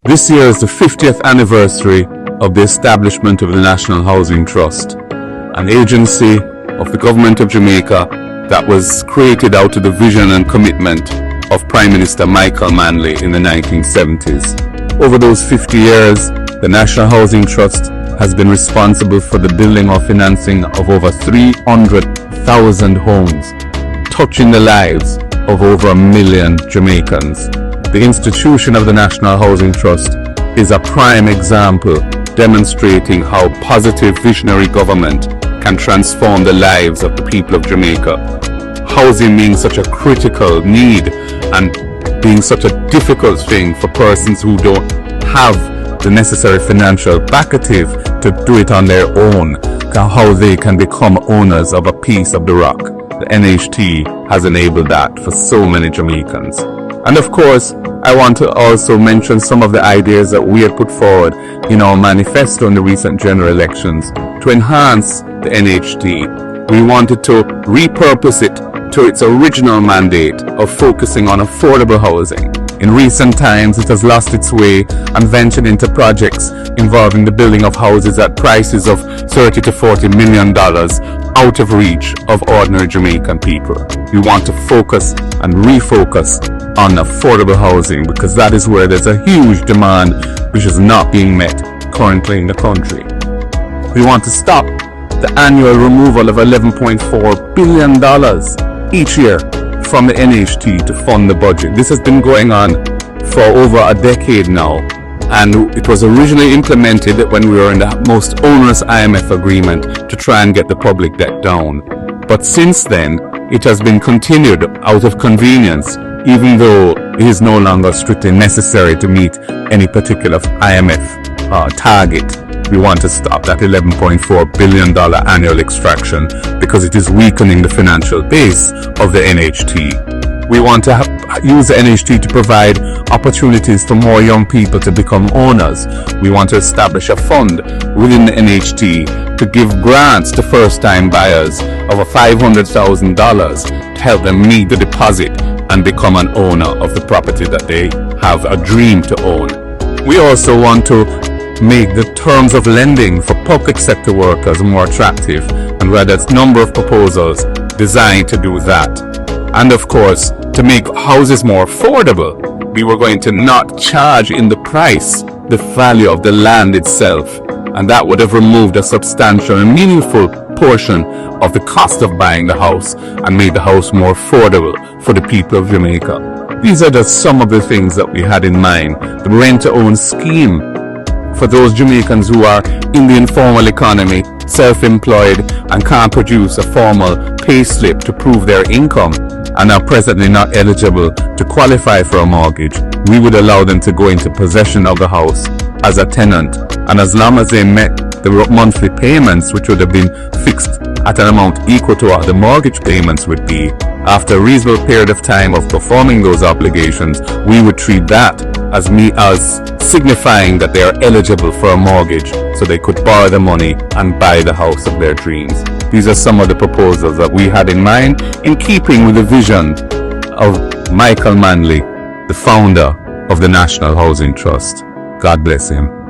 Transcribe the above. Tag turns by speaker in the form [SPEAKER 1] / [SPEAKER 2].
[SPEAKER 1] This year is the 50th anniversary of the establishment of the National Housing Trust, an agency of the government of Jamaica that was created out of the vision and commitment of Prime Minister Michael Manley in the 1970s. Over those 50 years, the National Housing Trust has been responsible for the building or financing of over 300,000 homes, touching the lives of over 1 million Jamaicans. The institution of the National Housing Trust is a prime example demonstrating how positive visionary government can transform the lives of the people of Jamaica. Housing being such a critical need and being such a difficult thing for persons who don't have the necessary financial backative to do it on their own, how they can become owners of a piece of the rock. The NHT has enabled that for so many Jamaicans. And of course, I want to also mention some of the ideas that we had put forward in our manifesto in the recent general elections to enhance the NHT. We wanted to repurpose it to its original mandate of focusing on affordable housing. In recent times, it has lost its way and ventured into projects involving the building of houses at prices of $30 to $40 million out of reach of ordinary Jamaican people. We want to focus and refocus on affordable housing because that is where there's a huge demand which is not being met currently in the country. We want to stop the annual removal of $11.4 billion each year from the NHT to fund the budget. This has been going on for over a decade now, and it was originally implemented when we were in the most onerous IMF agreement to try and get the public debt down. But since then, it has been continued out of convenience, even though it is no longer strictly necessary to meet any particular IMF target. We want to stop that $11.4 billion annual extraction because it is weakening the financial base of the NHT. We want to use the NHT to provide opportunities for more young people to become owners. We want to establish a fund within the NHT to give grants to first-time buyers of $500,000 to help them meet the deposit and become an owner of the property that they have a dream to own. We also want to make the terms of lending for public sector workers more attractive, and we had a number of proposals designed to do that. And of course, to make houses more affordable, we were going to not charge in the price the value of the land itself, and that would have removed a substantial and meaningful portion of the cost of buying the house and made the house more affordable for the people of Jamaica. These are just some of the things that we had in mind. The rent-to-own scheme for those Jamaicans who are in the informal economy, self-employed, and can't produce a formal pay slip to prove their income and are presently not eligible to qualify for a mortgage. We would allow them to go into possession of the house as a tenant, and as long as they met the monthly payments, which would have been fixed at an amount equal to what the mortgage payments would be, after a reasonable period of time of performing those obligations, we would treat that as signifying that they are eligible for a mortgage so they could borrow the money and buy the house of their dreams. These are some of the proposals that we had in mind in keeping with the vision of Michael Manley, the founder of the National Housing Trust. God bless him.